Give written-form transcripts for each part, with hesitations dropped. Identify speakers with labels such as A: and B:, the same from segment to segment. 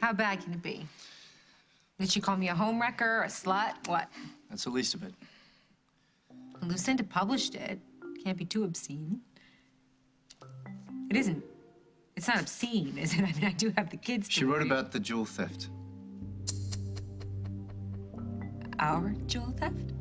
A: How bad can it be? Did she call me a homewrecker, a slut? What?
B: That's the least of it.
A: Lucinda published it. Can't be too obscene. It isn't. It's not obscene, is it? I mean, I do have the kids.
B: She wrote about the jewel theft.
A: Our jewel theft?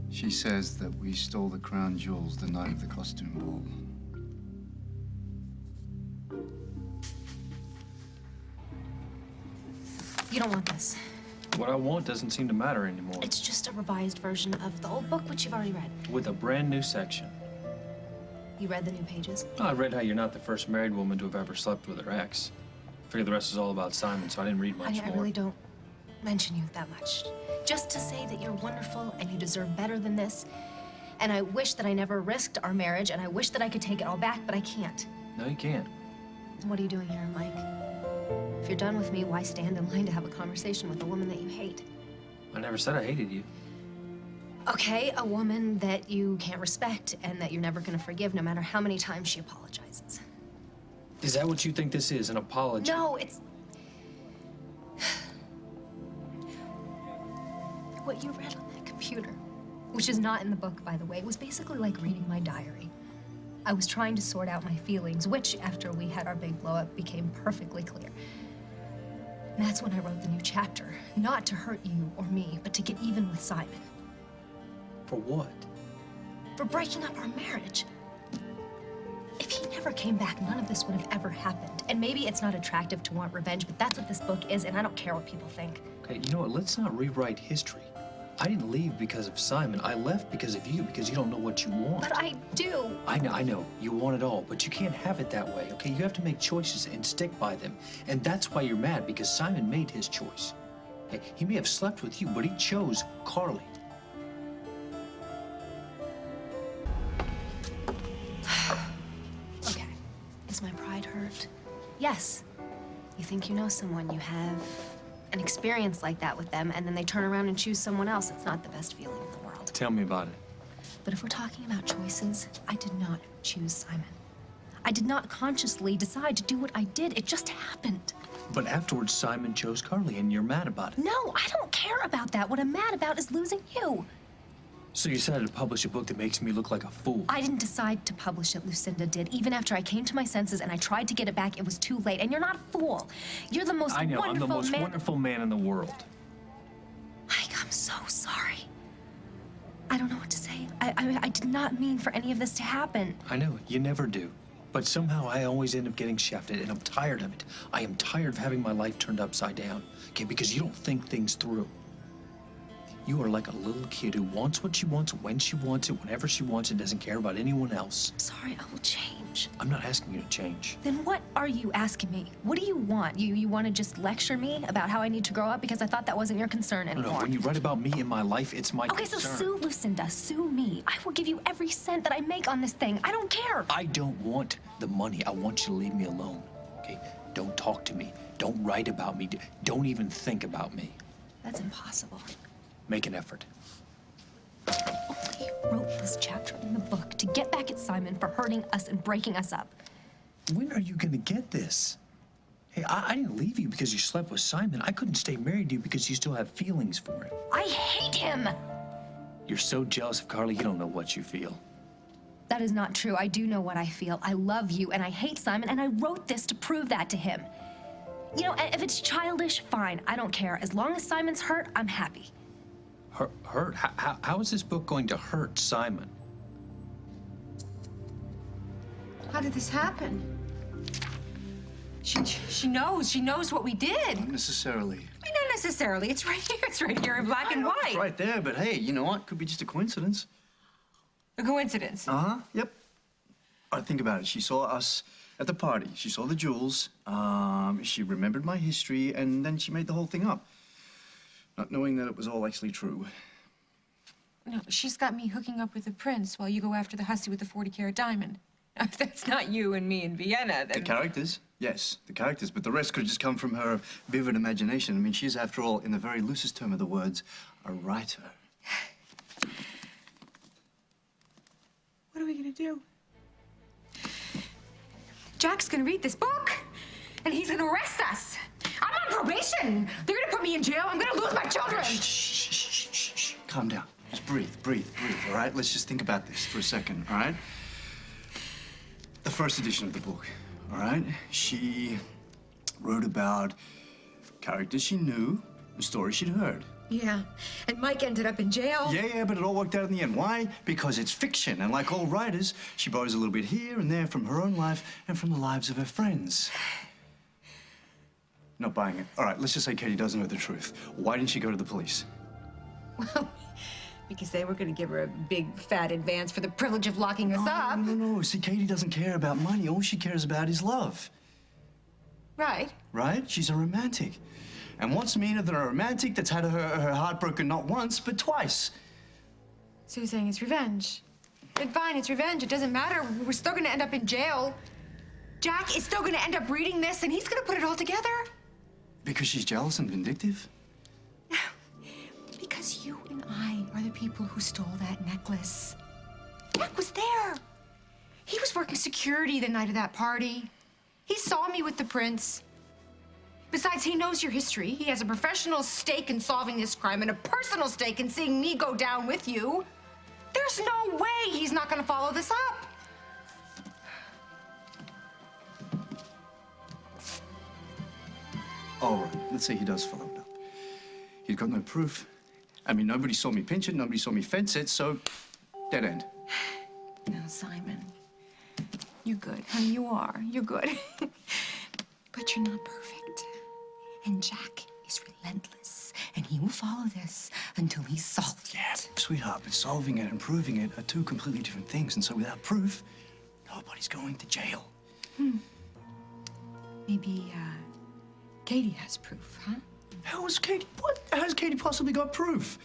B: She says that we stole the crown jewels the night of the costume ball.
C: You don't want this.
D: What I want doesn't seem to matter anymore.
C: It's just a revised version of the old book, which you've already read.
D: With a brand new section.
C: You read the new pages?
D: Oh, I read how you're not the first married woman to have ever slept with her ex. I figured the rest is all about Simon, so I didn't read much more.
C: I really don't mention you that much. Just to say that you're wonderful and you deserve better than this. And I wish that I never risked our marriage, and I wish that I could take it all back, but I can't.
D: No, you can't.
C: What are you doing here, Mike? If you're done with me, why stand in line to have a conversation with a woman that you hate?
D: I never said I hated you.
C: Okay, a woman that you can't respect and that you're never gonna forgive no matter how many times she apologizes.
D: Is that what you think this is, an apology?
C: No, it's... What you read on that computer, which is not in the book, by the way, was basically like reading my diary. I was trying to sort out my feelings, which, after we had our big blow-up, became perfectly clear. And that's when I wrote the new chapter. Not to hurt you or me, but to get even with Simon.
D: For what?
C: For breaking up our marriage. If he never came back, none of this would have ever happened. And maybe it's not attractive to want revenge, but that's what this book is, and I don't care what people think.
D: Okay, you know what? Let's not rewrite history. I didn't leave because of Simon. I left because of you, because you don't know what you want.
C: But I do.
D: I know. You want it all, but you can't have it that way, okay? You have to make choices and stick by them. And that's why you're mad, because Simon made his choice. Okay? He may have slept with you, but he chose Carly.
C: Okay. Is my pride hurt? Yes. You think you know someone, you have an experience like that with them, and then they turn around and choose someone else. It's not the best feeling in the world.
D: Tell me about it.
C: But if we're talking about choices, I did not choose Simon. I did not consciously decide to do what I did. It just happened.
D: But afterwards, Simon chose Carly, and you're mad about it.
C: No, I don't care about that. What I'm mad about is losing you.
D: So you decided to publish a book that makes me look like a fool.
C: I didn't decide to publish it, Lucinda did. Even after I came to my senses and I tried to get it back, it was too late. And you're not a fool. You're the most wonderful man.
D: I'm the most wonderful man in the world.
C: Mike, I'm so sorry. I don't know what to say. I did not mean for any of this to happen.
D: I know, you never do. But somehow I always end up getting shafted, and I'm tired of it. I am tired of having my life turned upside down, okay, because you don't think things through. You are like a little kid who wants what she wants, when she wants it, whenever she wants it, doesn't care about anyone else.
C: I'm sorry, I will change.
D: I'm not asking you to change.
C: Then what are you asking me? What do you want? You want to just lecture me about how I need to grow up? Because I thought that wasn't your concern anymore.
D: No, when you write about me in my life, it's my concern.
C: Okay, so sue Lucinda, sue me. I will give you every cent that I make on this thing. I don't care.
D: I don't want the money. I want you to leave me alone, okay? Don't talk to me. Don't write about me. Don't even think about me.
C: That's impossible.
D: Make an effort.
C: I wrote this chapter in the book to get back at Simon for hurting us and breaking us up.
D: When are you gonna get this? Hey, I didn't leave you because you slept with Simon. I couldn't stay married to you because you still have feelings for him.
C: I hate him!
D: You're so jealous of Carly, you don't know what you feel.
C: That is not true. I do know what I feel. I love you and I hate Simon, and I wrote this to prove that to him. You know, if it's childish, fine. I don't care. As long as Simon's hurt, I'm happy.
D: Hurt? How is this book going to hurt Simon?
A: How did this happen? She knows what we did.
B: Not necessarily.
A: I mean, not necessarily. It's right here. It's right here in black and white.
B: It's right there, but hey, you know what? Could be just a coincidence.
A: A coincidence.
B: Uh-huh, yep. Think about it. She saw us at the party. She saw the jewels. She remembered my history, and then she made the whole thing up. Not knowing that it was all actually true.
A: No, she's got me hooking up with the prince while you go after the hussy with the 40-carat diamond. Now, if that's not you and me in Vienna, then...
B: The characters? Yes, the characters, but the rest could just come from her vivid imagination. I mean, she's, after all, in the very loosest term of the words, a writer.
A: What are we gonna do? Jack's gonna read this book. and he's gonna arrest us. I'm on probation. They're gonna put me in jail. I'm gonna lose my children.
B: Shh, shh, shh, shh, shh. Calm down. Just breathe, all right? Let's just think about this for a second, all right? The first edition of the book, all right? She wrote about characters she knew, and stories she'd heard.
A: Yeah, and Mike ended up in jail.
B: Yeah, but it all worked out in the end. Why? Because it's fiction, and like all writers, she borrows a little bit here and there from her own life and from the lives of her friends. Not buying it. All right, let's just say Katie doesn't know the truth. Why didn't she go to the police?
A: Well, because they were gonna give her a big fat advance for the privilege of locking us up.
B: No. See, Katie doesn't care about money. All she cares about is love.
A: Right.
B: Right? She's a romantic. And what's meaner than a romantic that's had her heart broken not once, but twice?
A: So you're saying it's revenge? Then fine, it's revenge. It doesn't matter. We're still gonna end up in jail. Jack is still gonna end up reading this, and he's gonna put it all together.
B: Because she's jealous and vindictive?
A: Because you and I are the people who stole that necklace. Jack was there. He was working security the night of that party. He saw me with the prince. Besides, he knows your history. He has a professional stake in solving this crime and a personal stake in seeing me go down with you. There's no way he's not gonna follow this up.
B: All right, let's say he does follow it up. He's got no proof. I mean, nobody saw me pinch it, nobody saw me fence it, so dead end.
A: No, Simon. You're good, honey, you are. You're good. But you're not perfect. And Jack is relentless, and he will follow this until he solves it.
B: Yeah, sweetheart, but solving it and proving it are two completely different things, and so without proof, nobody's going to jail.
A: Maybe, Katie has proof, huh?
B: How has Katie possibly got proof?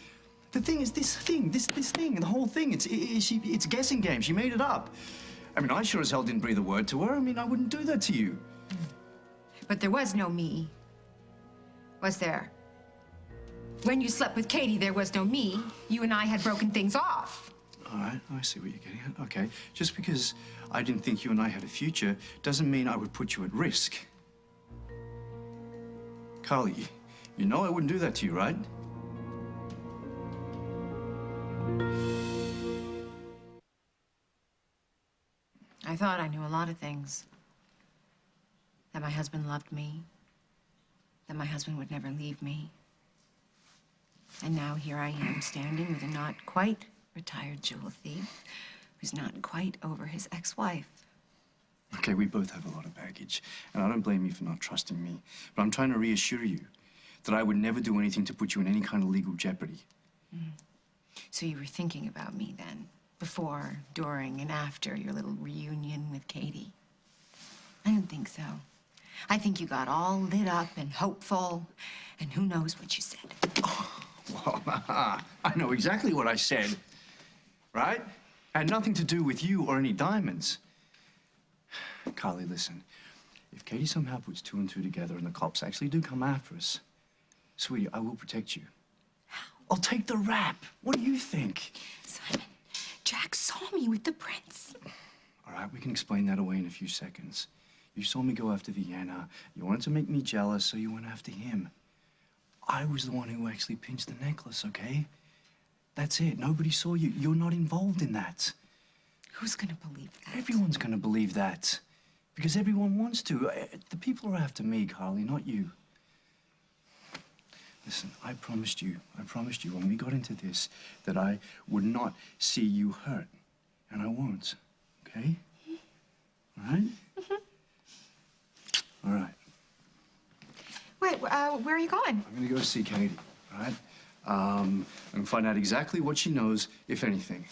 B: The thing is, this thing, the whole thing, it's a guessing game. She made it up. I mean, I sure as hell didn't breathe a word to her. I mean, I wouldn't do that to you.
A: But there was no me. Was there? When you slept with Katie, there was no me. You and I had broken things off.
B: All right, I see what you're getting at. Okay, just because I didn't think you and I had a future doesn't mean I would put you at risk. Carly, you know I wouldn't do that to you, right?
A: I thought I knew a lot of things. That my husband loved me. That my husband would never leave me. And now here I am, standing with a not quite retired jewel thief who's not quite over his ex-wife.
B: Okay, we both have a lot of baggage, and I don't blame you for not trusting me. But I'm trying to reassure you that I would never do anything to put you in any kind of legal jeopardy.
A: So you were thinking about me then, before, during, and after your little reunion with Katie? I don't think so. I think you got all lit up and hopeful, and who knows what you said.
B: Well, I know exactly what I said, right? Had nothing to do with you or any diamonds. Carly, listen. If Katie somehow puts two and two together and the cops actually do come after us, sweetie, I will protect you.
A: How?
B: I'll take the rap. What do you think?
A: Simon, Jack saw me with the prince.
B: All right, we can explain that away in a few seconds. You saw me go after Vienna. You wanted to make me jealous, so you went after him. I was the one who actually pinched the necklace, okay? That's it. Nobody saw you. You're not involved in that.
A: Who's gonna believe that?
B: Everyone's gonna believe that. Because everyone wants to. The people are after me, Carly, not you. Listen, I promised you when we got into this that I would not see you hurt. And I won't, okay? All right? All right.
A: Wait, where are you going?
B: I'm gonna go see Katie, all right? I'm gonna find out exactly what she knows, if anything.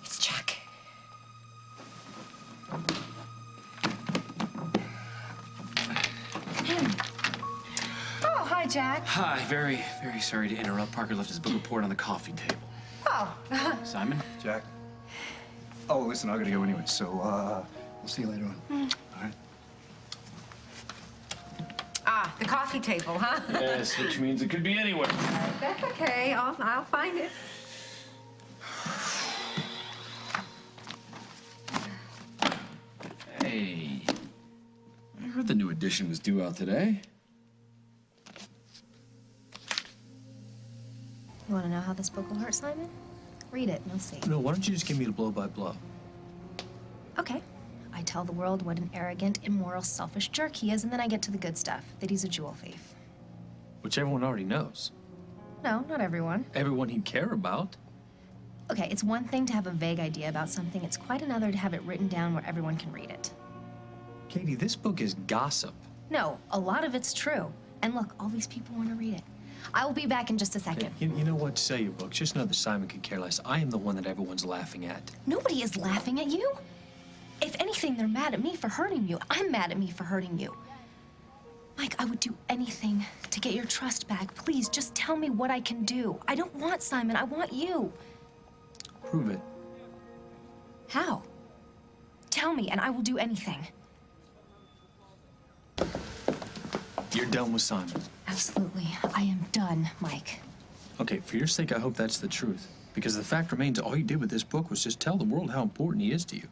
A: It's Jack. Oh, hi, Jack.
E: Hi, very sorry to interrupt. Parker left his book report on the coffee table.
A: Oh,
E: Simon?
B: Jack. Oh, listen, I gotta go anyway, so, we'll see you later on. All right?
A: the coffee table, huh?
E: Yes, which means it could be anywhere.
A: That's okay. I'll find it.
E: edition was due out today.
C: You want to know how this book will hurt Simon? Read it and you'll see.
D: No, why don't you just give me the blow by blow?
C: Okay. I tell the world what an arrogant, immoral, selfish jerk he is, and then I get to the good stuff, that he's a jewel thief.
D: Which everyone already knows.
C: No, not everyone.
D: Everyone he'd care about.
C: Okay, it's one thing to have a vague idea about something. It's quite another to have it written down where everyone can read it.
D: Katie, this book is gossip.
C: No, a lot of it's true. And look, all these people want to read it. I will be back in just a second.
D: You know what? Sell your books. Just know that Simon could care less. I am the one that everyone's laughing at.
C: Nobody is laughing at you. If anything, they're mad at me for hurting you. I'm mad at me for hurting you. Mike, I would do anything to get your trust back. Please, just tell me what I can do. I don't want Simon. I want you.
D: Prove it.
C: How? Tell me, and I will do anything.
D: You're done with Simon.
C: Absolutely. I am done, Mike.
D: Okay, for your sake, I hope that's the truth. Because the fact remains, all you did with this book was just tell the world how important he is to you.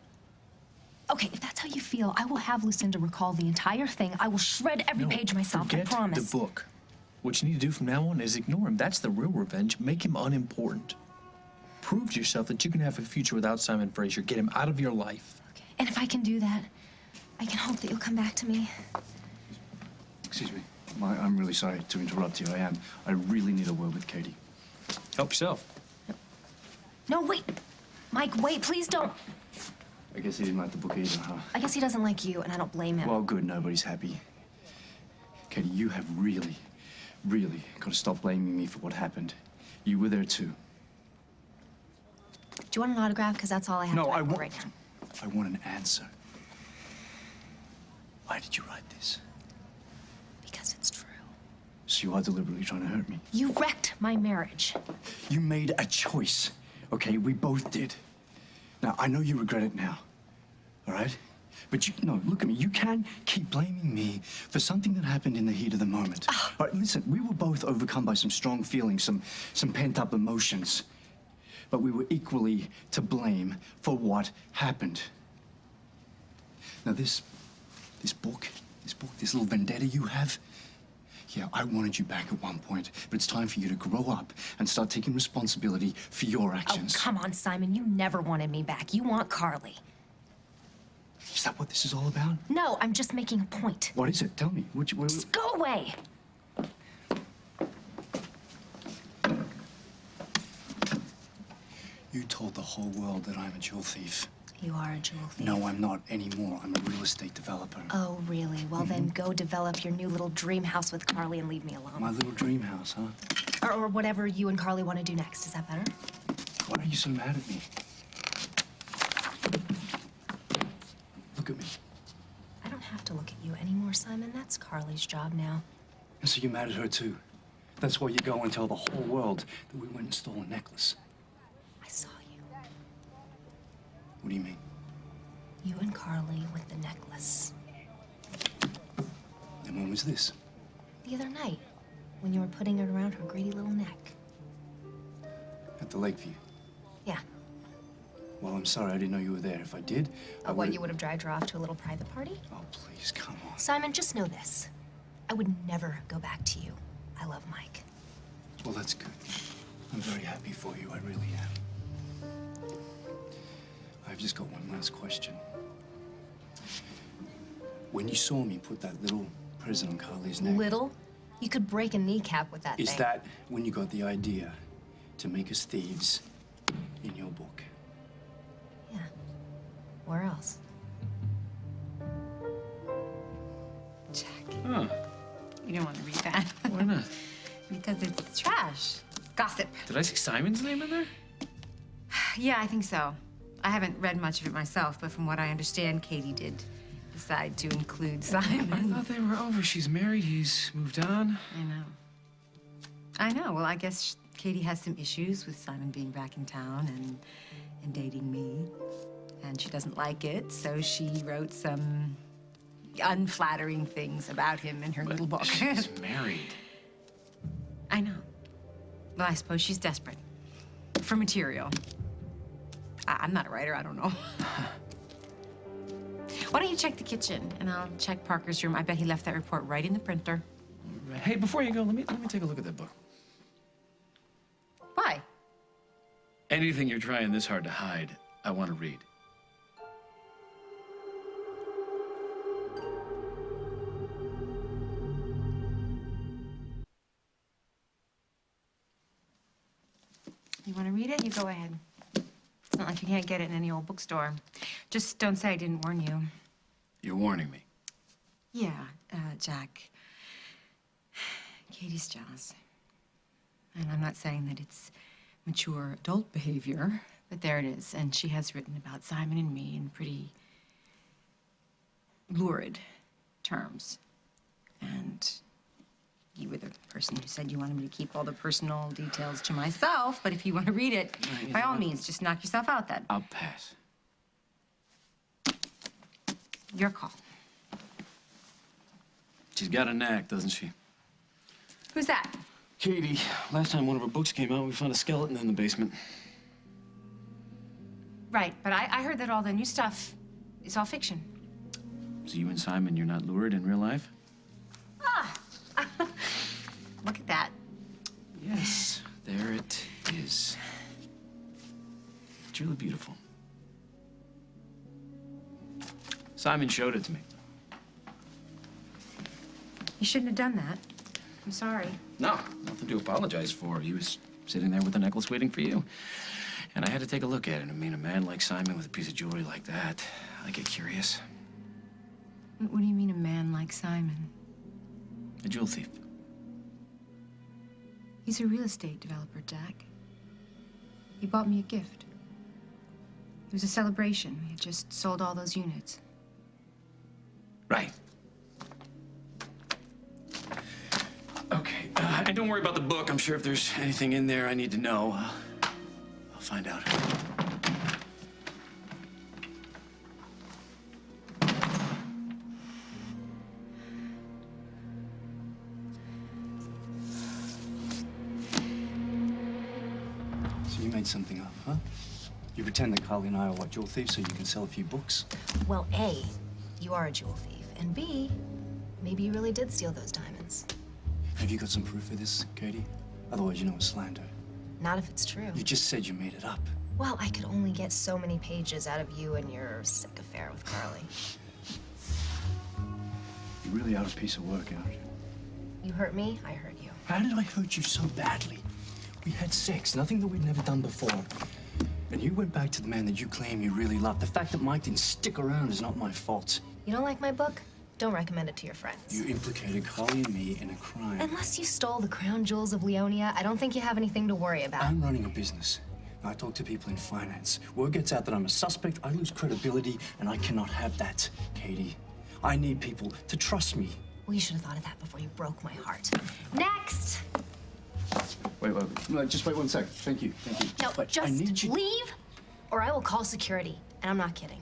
C: Okay, if that's how you feel, I will have Lucinda recall the entire thing. I will shred every page myself, I
D: forget
C: promise.
D: the book. What you need to do from now on is ignore him. That's the real revenge. Make him unimportant. Prove to yourself that you can have a future without Simon Fraser. Get him out of your life.
C: Okay. And if I can do that, I can hope that you'll come back to me.
B: Excuse me. I'm really sorry to interrupt you. I am. I really need a word with Katie.
D: Help yourself.
C: No, wait. Mike, wait, please don't.
B: I guess he didn't like the book either, huh?
C: I guess he doesn't like you, and I don't blame him.
B: Well, good. Nobody's happy. Katie, you have really, really got to stop blaming me for what happened. You were there too.
C: Do you want an autograph? Because that's all I have
B: No,
C: to
B: I
C: write
B: want.
C: right now.
B: I want an answer. Why did you write this?
C: Because it's true.
B: So you are deliberately trying to hurt me.
C: You wrecked my marriage.
B: You made a choice, okay? We both did. Now, I know you regret it now, all right? But no, look at me. You can't keep blaming me for something that happened in the heat of the moment. All right, listen, we were both overcome by some strong feelings, some pent-up emotions. But we were equally to blame for what happened. Now, this book, this little vendetta you have, yeah, I wanted you back at one point, but it's time for you to grow up and start taking responsibility for your actions.
C: Oh, come on, Simon. You never wanted me back. You want Carly.
B: Is that what this is all about?
C: No, I'm just making a point.
B: What is it? Tell me.
C: Just go away.
B: You told the whole world that I'm a jewel thief.
C: You are a jewel thief.
B: No, I'm not anymore. I'm a real estate developer.
C: Oh, really? Well, then go develop your new little dream house with Carly and leave me alone.
B: My little dream house, huh?
C: Or whatever you and Carly want to do next. Is that better?
B: Why are you so mad at me? Look at me.
C: I don't have to look at you anymore, Simon. That's Carly's job now.
B: And so you're mad at her, too. That's why you go and tell the whole world that we went and stole a necklace.
C: I saw you.
B: What do you mean?
C: You and Carly with the necklace.
B: And when was this?
C: The other night, when you were putting it around her greedy little neck.
B: At the Lakeview.
C: Yeah.
B: Well, I'm sorry. I didn't know you were there. If I did, I
C: What, you would have dragged her off to a little private party?
B: Oh, please, come on.
C: Simon, just know this. I would never go back to you. I love Mike.
B: Well, that's good. I'm very happy for you. I really am. I've just got one last question. When you saw me put that little present on Carly's neck...
C: Little? You could break a kneecap with that
B: Is
C: thing.
B: that when you got the idea to make us thieves in your book?
C: Yeah. Where else?
F: Jack,
E: Huh.
F: you don't want to read that.
E: Why not?
F: Because it's trash. Gossip.
E: Did I see Simon's name in there?
F: Yeah, I think so. I haven't read much of it myself, but from what I understand, Katie did decide to include
E: I
F: Simon.
E: thought they were over. She's married. He's moved on.
F: I know. Well, I guess Katie has some issues with Simon being back in town and dating me. And she doesn't like it, so she wrote some unflattering things about him in her little book.
E: She's married.
F: I know. Well, I suppose she's desperate for material. I'm not a writer. I don't know. Why don't you check the kitchen, and I'll check Parker's room. I bet he left that report right in the printer.
E: Hey, before you go, let me take a look at that book.
F: Why?
E: Anything you're trying this hard to hide, I want to read.
F: You want to read it? You go ahead. It's not like you can't get it in any old bookstore. Just don't say I didn't warn you.
E: You're warning me.
F: Yeah, Jack. Katie's jealous. And I'm not saying that it's mature adult behavior, but there it is. And she has written about Simon and me in pretty lurid terms. And you were the person who said you wanted me to keep all the personal details to myself, but if you want to read it, by all means, just knock yourself out then.
E: I'll pass.
F: Your call.
E: She's got a knack, doesn't she?
F: Who's that?
E: Katie, last time one of her books came out, we found a skeleton in the basement.
F: Right, but I heard that all the new stuff is all fiction.
E: So you and Simon, you're not lured in real life?
F: Look at that.
E: Yes, there it is. It's really beautiful. Simon showed it to me.
F: You shouldn't have done that. I'm sorry.
E: No, nothing to apologize for. He was sitting there with the necklace waiting for you. And I had to take a look at it. I mean, a man like Simon with a piece of jewelry like that, I get curious.
F: What do you mean, a man like Simon?
E: A jewel thief.
F: He's a real estate developer, Jack. He bought me a gift. It was a celebration. We had just sold all those units.
E: Right. Okay, and don't worry about the book. I'm sure if there's anything in there I need to know, I'll find out.
B: So you made something up, huh? You pretend that Carly and I are what, jewel thieves so you can sell a few books?
C: Well, A, you are a jewel thief, and B, maybe you really did steal those diamonds.
B: Have you got some proof of this, Katie? Otherwise, you know it's slander.
C: Not if it's true.
B: You just said you made it up.
C: Well, I could only get so many pages out of you and your sick affair with Carly.
B: You really are a piece of work, aren't you?
C: You hurt me, I hurt you.
B: How did I hurt you so badly? We had sex, nothing that we'd never done before. And you went back to the man that you claim you really loved. The fact that Mike didn't stick around is not my fault.
C: You don't like my book? Don't recommend it to your friends.
B: You implicated Carly and me in a crime.
C: Unless you stole the crown jewels of Leonia, I don't think you have anything to worry about.
B: I'm running a business. I talk to people in finance. Word gets out that I'm a suspect, I lose credibility, and I cannot have that, Katie. I need people to trust me.
C: Well, you should have thought of that before you broke my heart. Next!
B: Wait, no, just wait one sec. Thank you, thank you.
C: No,
B: But
C: just
B: I need you...
C: leave, or I will call security. And I'm not kidding.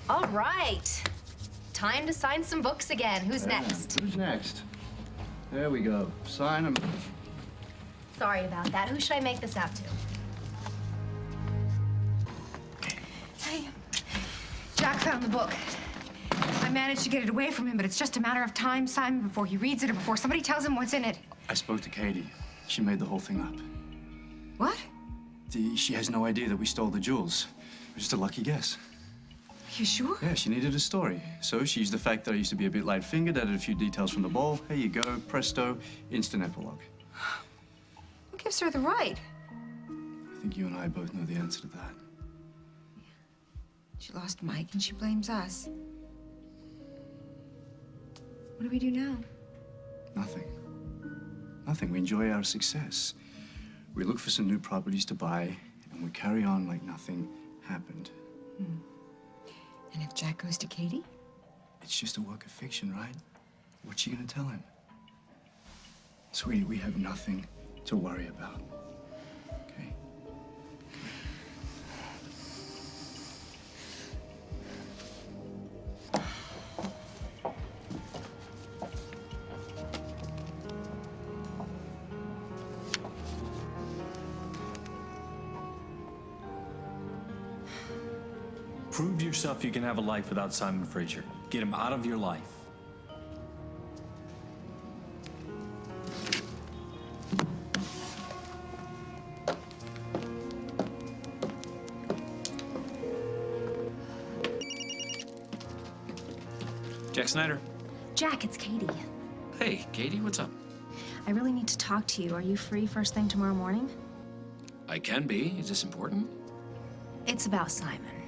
C: All right. Time to sign some books again. Who's next?
B: Who's next? There we go. Sign them.
C: Sorry about that. Who should I make this out to?
F: Hey, Jack found the book. I managed to get it away from him, but it's just a matter of time, Simon, before he reads it or before somebody tells him what's in it.
B: I spoke to Katie. She made the whole thing up.
F: What?
B: She has no idea that we stole the jewels. It was just a lucky guess.
F: You sure?
B: Yeah, she needed a story. So she used the fact that I used to be a bit light-fingered, added a few details from the ball. Here you go, presto, instant epilogue.
F: Who gives her the right?
B: I think you and I both know the answer to that.
F: She lost Mike and she blames us. What do we do now?
B: Nothing. Nothing. We enjoy our success. We look for some new properties to buy, and we carry on like nothing happened.
F: And if Jack goes to Katie?
B: It's just a work of fiction, right? What's she gonna tell him? Sweetie, we have nothing to worry about. Okay?
G: Prove to yourself you can have a life without Simon Fraser. Get him out of your life.
E: Jack Snyder.
H: Jack, it's Katie.
E: Hey, Katie, what's up?
H: I really need to talk to you. Are you free first thing tomorrow morning?
E: I can be. Is this important?
H: It's about Simon.